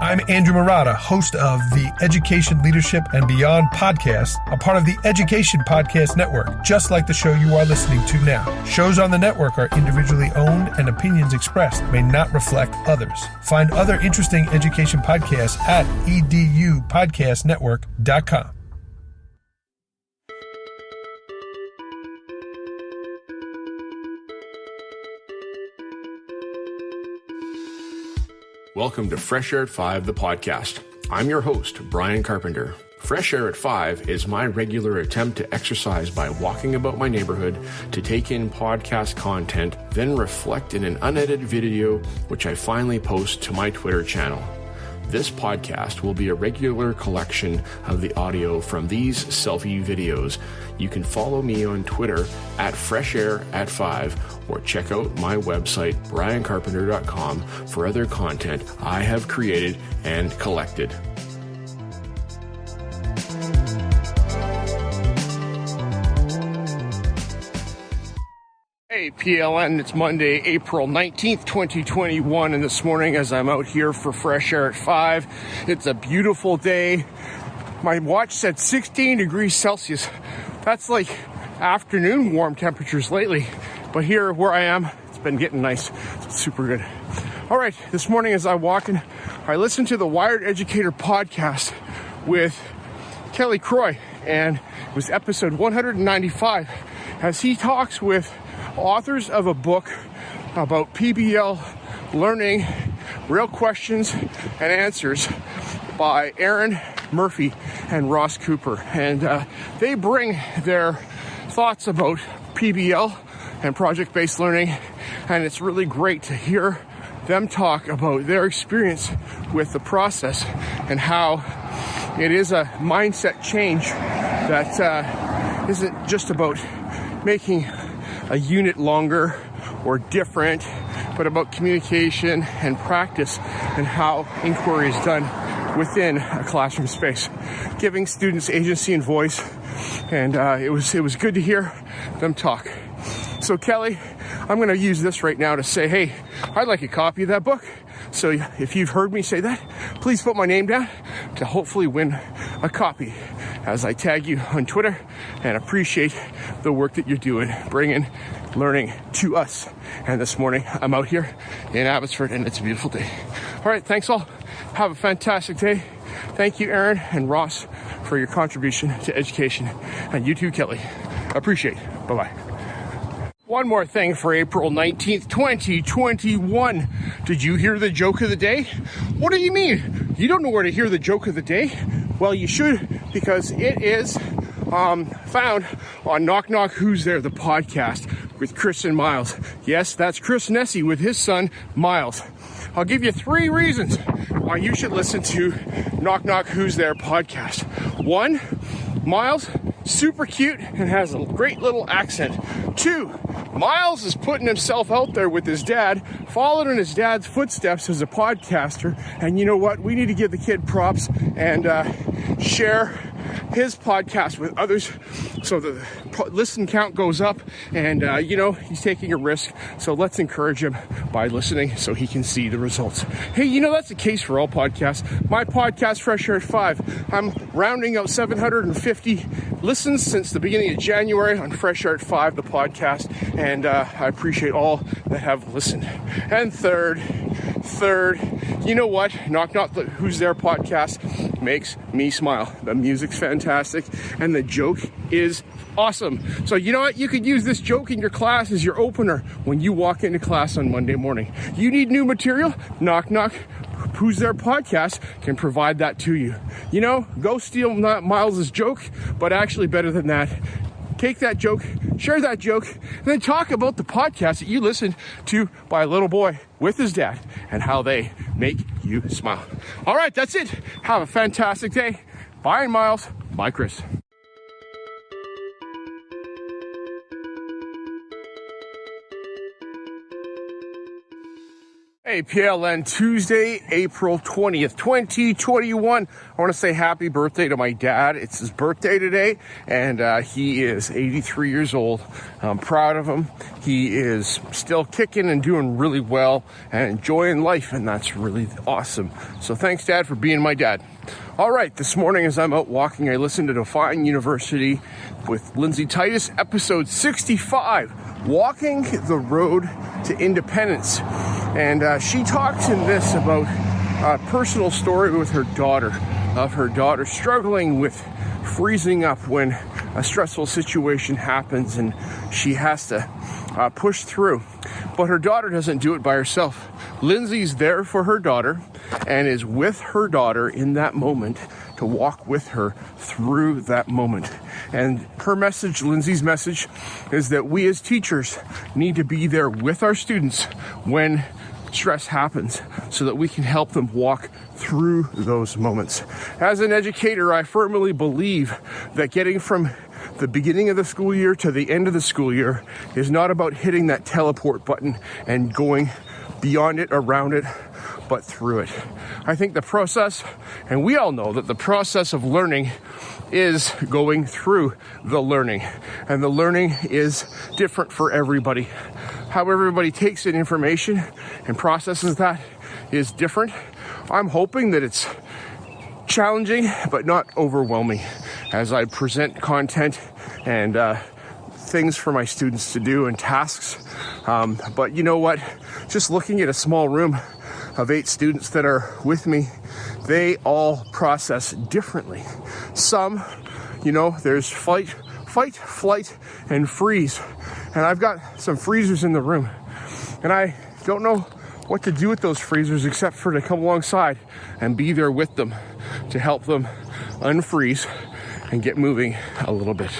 I'm Andrew Murata, host of the Education, Leadership, and Beyond podcast, a part of the Education Podcast Network, just like the show you are listening to now. Shows on the network are individually owned and opinions expressed may not reflect others. Find other interesting education podcasts at edupodcastnetwork.com. Welcome to Fresh Air at 5, the podcast. I'm your host, Bryon Carpenter. Fresh Air at 5 is my regular attempt to exercise by walking about my neighborhood, to take in podcast content, then reflect in an unedited video, which I finally post to my Twitter channel. This podcast will be a regular collection of the audio from these selfie videos. You can follow me on Twitter at FreshAirAtFive or check out my website, BryonCarpenter.com, for other content I have created and collected. Hey PLN, it's Monday, April 19th, 2021, and this morning as I'm out here for Fresh Air at 5, it's a beautiful day. My watch said 16 degrees Celsius. That's like afternoon warm temperatures lately, but here where I am, it's been getting nice. It's super good. All right, this morning as I'm walking, I listened to the Wired Educator podcast with Kelly Croy, and it was episode 195 as he talks with authors of a book about PBL learning, real questions and answers by Aaron Murphy and Ross Cooper. And they bring their thoughts about PBL and project-based learning, and it's really great to hear them talk about their experience with the process and how it is a mindset change that isn't just about making a unit longer or different, but about communication and practice and how inquiry is done within a classroom space, giving students agency and voice. And it was good to hear them talk. So Kelly, I'm going to use this right now to say, hey, I'd like a copy of that book. So if you've heard me say that, please put my name down to hopefully win a copy as I tag you on Twitter, and appreciate the work that you're doing, bringing learning to us. And this morning, I'm out here in Abbotsford, and it's a beautiful day. All right, thanks all. Have a fantastic day. Thank you, Aaron and Ross, for your contribution to education. And you too, Kelly. Appreciate it. Bye-bye. One more thing for April 19th, 2021. Did you hear the joke of the day? What do you mean? You don't know where to hear the joke of the day? Well, you should, because it is found on Knock Knock Who's There, the podcast with Chris and Miles. Yes, that's Chris Nessie with his son, Miles. I'll give you 3 reasons why you should listen to Knock Knock Who's There podcast. 1, Miles, super cute and has a great little accent. 2, Miles is putting himself out there with his dad, following in his dad's footsteps as a podcaster. And you know what? We need to give the kid props and share his podcast with others so the listen count goes up. And, he's taking a risk. So let's encourage him by listening so he can see the results. Hey, that's the case for all podcasts. My podcast, Fresh Air at 5, I'm rounding out 750 listens since the beginning of January on Fresh Air at 5, the podcast. And I appreciate all that have listened. And third, you know what? Knock Knock Who's There podcast makes me smile. The music's fantastic and the joke is awesome. So you know what? You could use this joke in your class as your opener when you walk into class on Monday morning. You need new material? Knock Knock Who's There podcast can provide that to you. Go steal Miles's joke, but actually better than that, take that joke, share that joke, and then talk about the podcast that you listened to by a little boy with his dad and how they make you smile. All right, that's it. Have a fantastic day. Bye, Miles. Bye, Chris. Hey, PLN, Tuesday, April 20th, 2021. I want to say happy birthday to my dad. It's his birthday today, and he is 83 years old. I'm proud of him. He is still kicking and doing really well and enjoying life, and that's really awesome. So thanks, Dad, for being my dad. All right, this morning as I'm out walking, I listened to Defying University with Lindsay Titus, episode 65, Walking the Road to Independence. And she talks in this about a personal story with her daughter, of her daughter struggling with freezing up when a stressful situation happens and she has to push through. But her daughter doesn't do it by herself. Lindsay's there for her daughter and is with her daughter in that moment to walk with her through that moment. And her message, Lindsay's message, is that we as teachers need to be there with our students when stress happens so that we can help them walk through those moments. As an educator, I firmly believe that getting from the beginning of the school year to the end of the school year is not about hitting that teleport button and going beyond it, around it, but through it. I think the process, and we all know that the process of learning is going through the learning, and the learning is different for everybody. How everybody takes in information and processes that is different. I'm hoping that it's challenging but not overwhelming as I present content and things for my students to do and tasks. But you know what? Just looking at a small room of 8 students that are with me, they all process differently. Some, there's fight, flight, and freeze. And I've got some freezers in the room. And I don't know what to do with those freezers except for to come alongside and be there with them to help them unfreeze and get moving a little bit.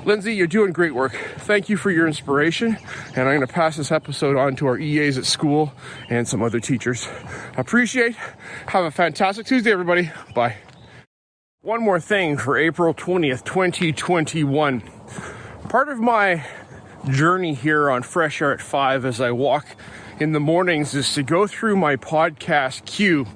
Lindsay, you're doing great work. Thank you for your inspiration. And I'm going to pass this episode on to our EAs at school and some other teachers. Appreciate. Have a fantastic Tuesday, everybody. Bye. One more thing for April 20th, 2021. Part of my journey here on Fresh Air at 5 as I walk in the mornings is to go through my podcast queue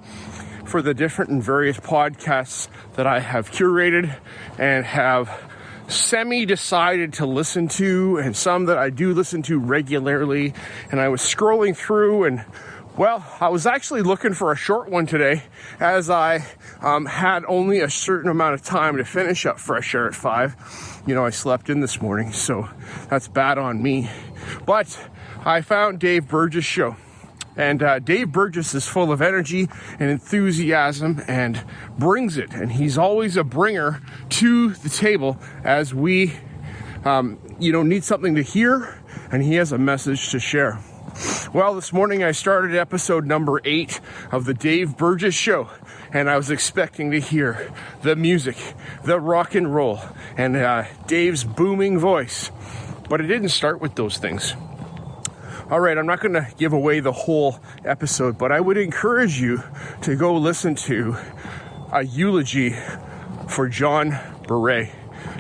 for the different and various podcasts that I have curated and have semi-decided to listen to, and some that I do listen to regularly. And I was scrolling through and, well, I was actually looking for a short one today as I had only a certain amount of time to finish up Fresh Air at 5. I slept in this morning, so that's bad on me. But I found Dave Burgess' show. And Dave Burgess is full of energy and enthusiasm and brings it. And he's always a bringer to the table as we, need something to hear. And he has a message to share. Well, this morning I started episode number 8 of the Dave Burgess Show. And I was expecting to hear the music, the rock and roll, and Dave's booming voice. But it didn't start with those things. All right, I'm not going to give away the whole episode, but I would encourage you to go listen to a eulogy for John Beret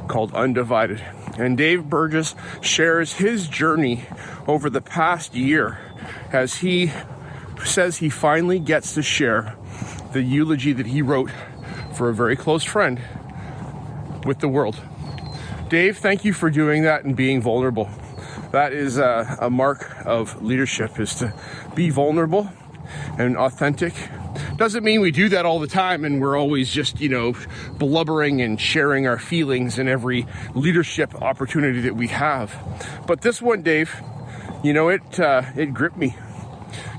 called Undivided. And Dave Burgess shares his journey over the past year as he says he finally gets to share the eulogy that he wrote for a very close friend with the world. Dave, thank you for doing that and being vulnerable. That is a mark of leadership, is to be vulnerable and authentic. Doesn't mean we do that all the time and we're always just, blubbering and sharing our feelings in every leadership opportunity that we have. But this one, Dave, it gripped me.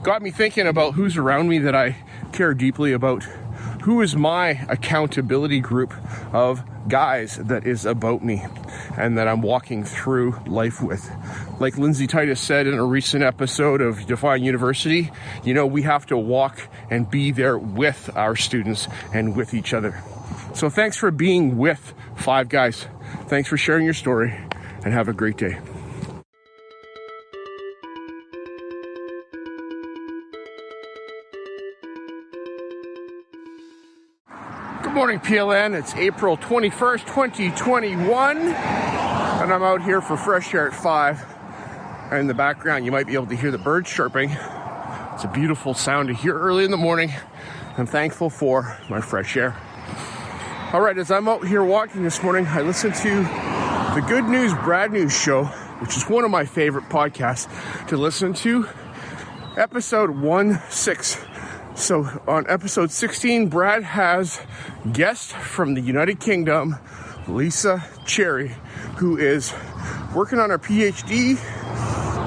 Got me thinking about who's around me that I care deeply about. Who is my accountability group of guys that is about me and that I'm walking through life with? Like Lindsay Titus said in a recent episode of Defying University, we have to walk and be there with our students and with each other. So thanks for being with 5 guys. Thanks for sharing your story, and have a great day. Good morning, PLN. It's April 21st, 2021, and I'm out here for Fresh Air at 5. And in the background, you might be able to hear the birds chirping. It's a beautiful sound to hear early in the morning. I'm thankful for my fresh air. All right, as I'm out here walking this morning, I listened to the Good News, Bad News show, which is one of my favorite podcasts to listen to, episode 16. So on episode 16, Brad has guest from the United Kingdom, Lisa Cherry, who is working on her PhD,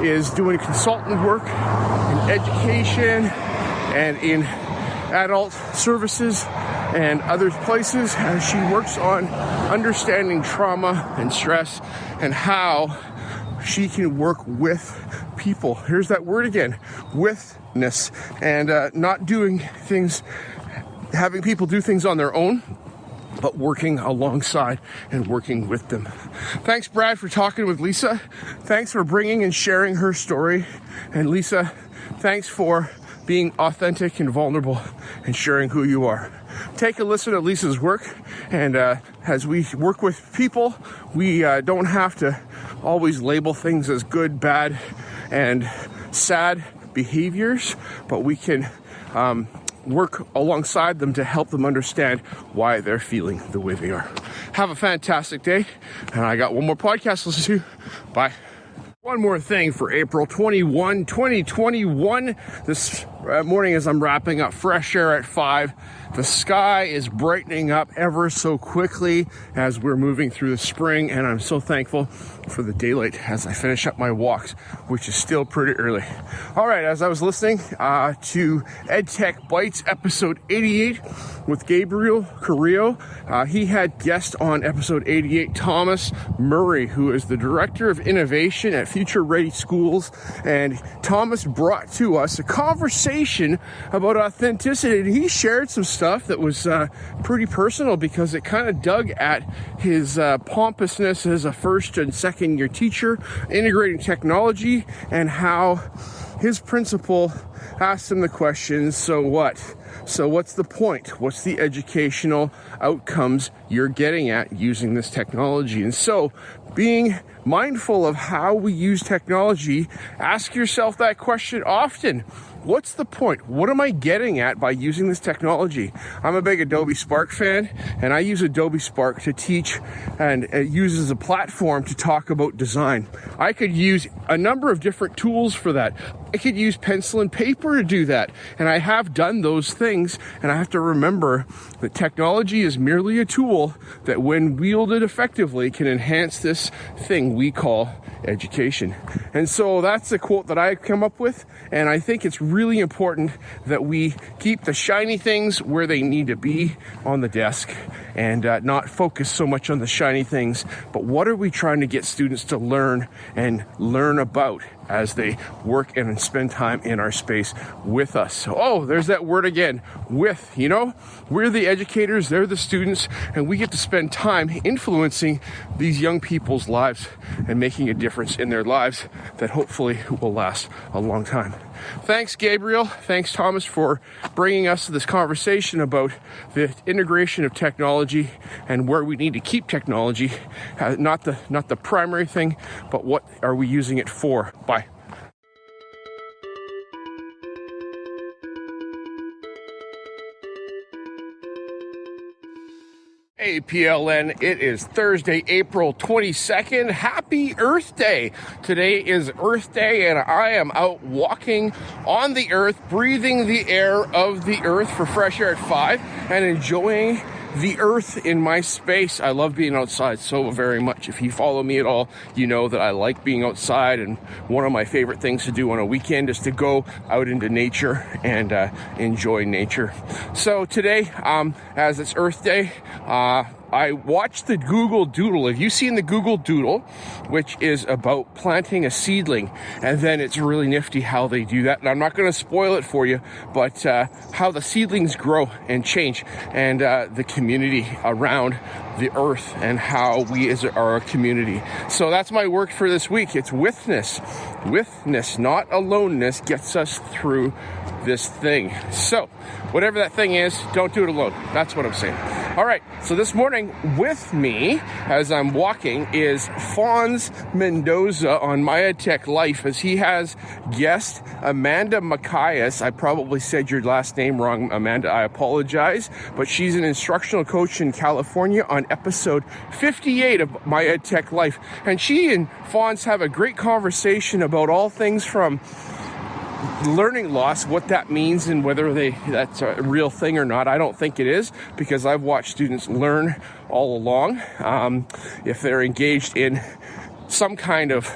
is doing consultant work in education and in adult services and other places as she works on understanding trauma and stress and how she can work with people. Here's that word again, with-ness, and not doing things, having people do things on their own, but working alongside and working with them. Thanks, Brad, for talking with Lisa. Thanks for bringing and sharing her story. And Lisa, thanks for being authentic and vulnerable and sharing who you are. Take a listen to Lisa's work, and as we work with people, we don't have to always label things as good, bad, and sad behaviors, but we can work alongside them to help them understand why they're feeling the way they are. Have a fantastic day, and I got one more podcast to listen to. Bye. One more thing for April 21, 2021. This morning as I'm wrapping up Fresh Air at 5, the sky is brightening up ever so quickly as we're moving through the spring, and I'm so thankful for the daylight as I finish up my walks, which is still pretty early. All right, as I was listening to EdTech Bites episode 88 with Gabriel Carrillo, he had guest on episode 88, Thomas Murray, who is the Director of Innovation at Future Ready Schools, and Thomas brought to us a conversation about authenticity, and he shared some stuff that was pretty personal because it kind of dug at his pompousness as a first and second year teacher, integrating technology, and how his principal asked him the question, so what? So what's the point? What's the educational outcomes you're getting at using this technology? And so being mindful of how we use technology, ask yourself that question often. What's the point? What am I getting at by using this technology? I'm a big Adobe Spark fan, and I use Adobe Spark to teach and use as a platform to talk about design. I could use a number of different tools for that. I could use pencil and paper to do that, and I have done those things, and I have to remember that technology is merely a tool that, when wielded effectively, can enhance this thing we call education. And so that's a quote that I come up with, and I think it's really important that we keep the shiny things where they need to be on the desk and not focus so much on the shiny things, but what are we trying to get students to learn and learn about as they work and spend time in our space with us. Oh, there's that word again, with, you know, we're the educators, they're the students, and we get to spend time influencing these young people's lives and making a difference in their lives that hopefully will last a long time. Thanks, Gabriel. Thanks, Thomas, for bringing us to this conversation about the integration of technology and where we need to keep technology, not the primary thing, but what are we using it for? Bye. Hey PLN, it is Thursday, April 22nd. Happy Earth Day. Today is Earth Day, and I am out walking on the earth, breathing the air of the earth for Fresh Air at 5 and enjoying the earth in my space. I love being outside so very much. If you follow me at all, you know that I like being outside, and one of my favorite things to do on a weekend is to go out into nature and enjoy nature. So today, as it's Earth Day, I watched the Google Doodle. Have you seen the Google Doodle, which is about planting a seedling? And then it's really nifty how they do that. And I'm not going to spoil it for you, but how the seedlings grow and change, and the community around the earth and how we are a community. So that's my work for this week. It's with-ness. With-ness, not aloneness, gets us through this thing. So whatever that thing is, don't do it alone. That's what I'm saying. All right, so this morning with me as I'm walking is Fonz Mendoza on My EdTech Life, as he has guest Amanda Macias. I probably said your last name wrong, Amanda. I apologize, but she's an instructional coach in California on episode 58 of My EdTech Life. And she and Fonz have a great conversation about all things from learning loss, what that means, and whether that's a real thing or not. I don't think it is, because I've watched students learn all along. If they're engaged in some kind of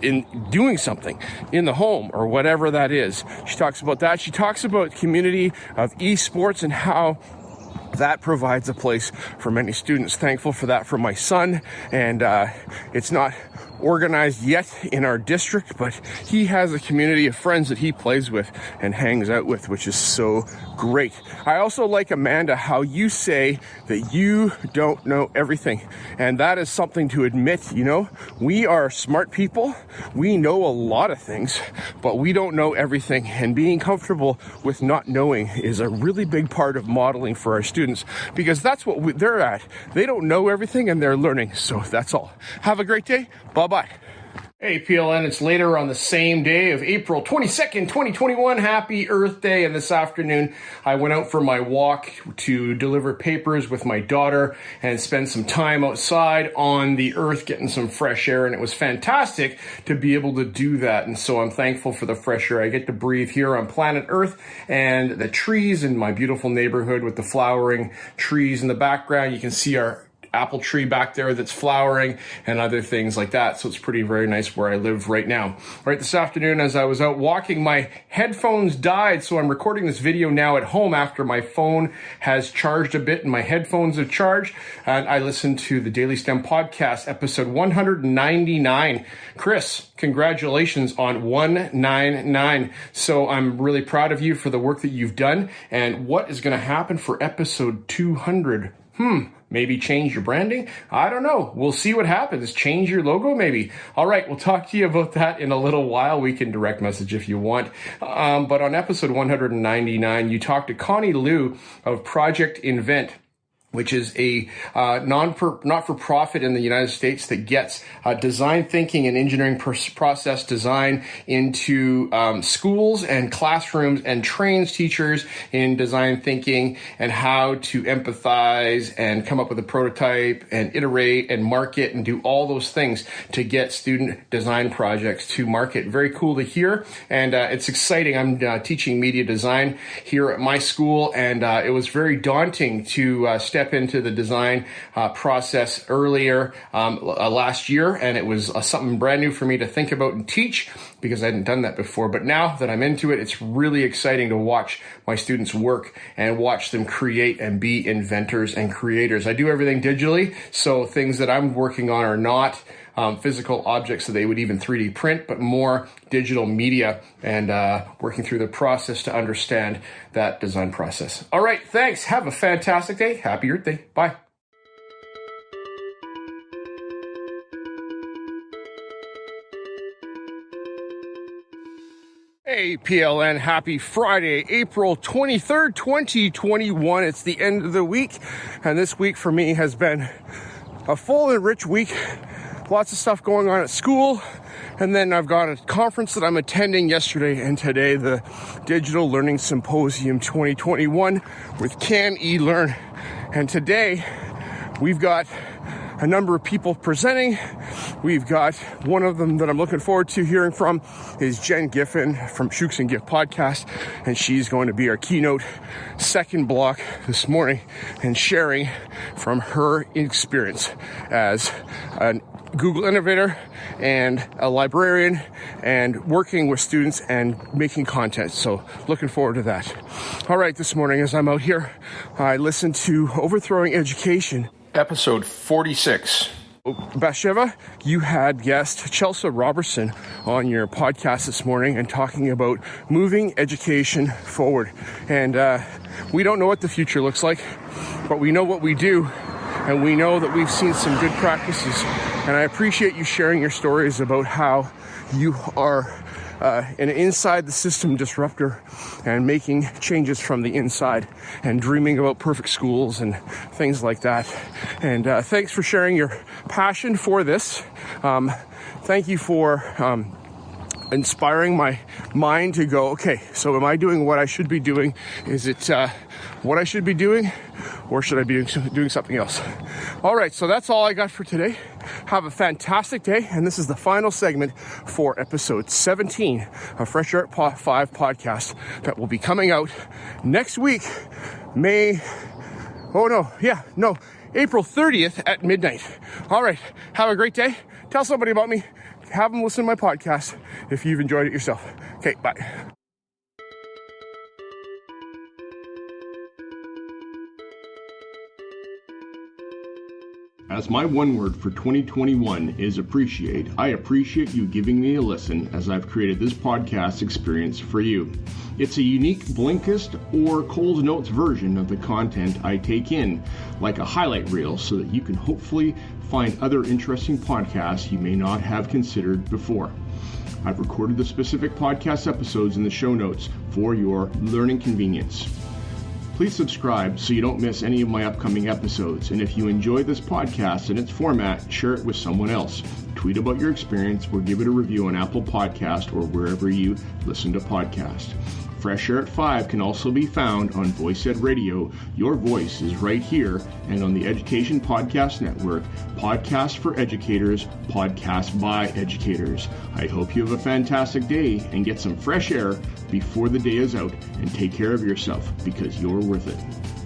in doing something in the home or whatever that is. She talks about that. She talks about community of esports and how that provides a place for many students. Thankful for that for my son, and it's not organized yet in our district, but he has a community of friends that he plays with and hangs out with, which is so great. I also like, Amanda, how you say that you don't know everything, and that is something to admit. You know, we are smart people, we know a lot of things, but we don't know everything, and being comfortable with not knowing is a really big part of modeling for our students, because that's what they're at. They don't know everything and they're learning. So that's all. Have a great day. Bye-bye. Hey, PLN, it's later on the same day of April 22nd, 2021. Happy Earth Day. And this afternoon, I went out for my walk to deliver papers with my daughter and spend some time outside on the earth, getting some fresh air. And it was fantastic to be able to do that. And so I'm thankful for the fresh air I get to breathe here on planet Earth, and the trees in my beautiful neighborhood with the flowering trees in the background. You can see our apple tree back there that's flowering and other things like that. So it's very nice where I live right now. All right, this afternoon as I was out walking, my headphones died. So I'm recording this video now at home after my phone has charged a bit and my headphones have charged. And I listened to the Daily STEM podcast, episode 199. Chris, congratulations on 199. So I'm really proud of you for the work that you've done. And what is going to happen for episode 200? Maybe change your branding? I don't know. We'll see what happens. Change your logo, maybe. All right, we'll talk to you about that in a little while. We can direct message if you want. But on episode 199, you talked to Connie Liu of Project Invent, which is a not-for-profit in the United States that gets design thinking and engineering process design into schools and classrooms and trains teachers in design thinking and how to empathize and come up with a prototype and iterate and market and do all those things to get student design projects to market. Very cool to hear, and it's exciting. I'm teaching media design here at my school, and it was very daunting to step into the design process earlier last year, and it was something brand new for me to think about and teach because I hadn't done that before. But now that I'm into it, it's really exciting to watch my students work and watch them create and be inventors and creators. I do everything digitally, so things that I'm working on are not physical objects that they would even 3D print, but more digital media, and working through the process to understand that design process. All right, thanks. Have a fantastic day. Happy Earth Day. Bye. Hey, PLN, happy Friday, April 23rd, 2021. It's the end of the week, and this week for me has been a full and rich week. Lots of stuff going on at school, and then I've got a conference that I'm attending yesterday and today, the Digital Learning Symposium 2021 with Can eLearn. And today we've got a number of people presenting. We've got one of them that I'm looking forward to hearing from is Jen Giffen from Shooks and Gift podcast, and she's going to be our keynote second block this morning and sharing from her experience as a Google innovator and a librarian and working with students and making content. So looking forward to that. All right, this morning as I'm out here, I listened to Overthrowing Education, episode 46. Bathsheba, you had guest Chelsea Robertson on your podcast this morning and talking about moving education forward. And we don't know what the future looks like, but we know what we do, and we know that we've seen some good practices. And I appreciate you sharing your stories about how you are an inside the system disruptor and making changes from the inside and dreaming about perfect schools and things like that. And thanks for sharing your passion for this. Thank you for inspiring my mind to go, okay, so am I doing what I should be doing? Is it what I should be doing, or should I be doing something else? All right, so that's all I got for today. Have a fantastic day, and this is the final segment for episode 17 of Fresh Air at 5 podcast that will be coming out next week, April 30th at midnight. All right, have a great day. Tell somebody about me. Have them listen to my podcast if you've enjoyed it yourself. Okay, bye. As my one word for 2021 is appreciate, I appreciate you giving me a listen as I've created this podcast experience for you. It's a unique Blinkist or Coles Notes version of the content I take in, like a highlight reel, so that you can hopefully find other interesting podcasts you may not have considered before. I've recorded the specific podcast episodes in the show notes for your learning convenience. Please subscribe so you don't miss any of my upcoming episodes. And if you enjoy this podcast and its format, share it with someone else. Tweet about your experience or give it a review on Apple Podcast or wherever you listen to podcasts. Fresh Air at 5 can also be found on Voice Ed Radio. Your voice is right here, and on the Education Podcast Network, podcasts for educators, podcasts by educators. I hope you have a fantastic day and get some fresh air before the day is out, and take care of yourself because you're worth it.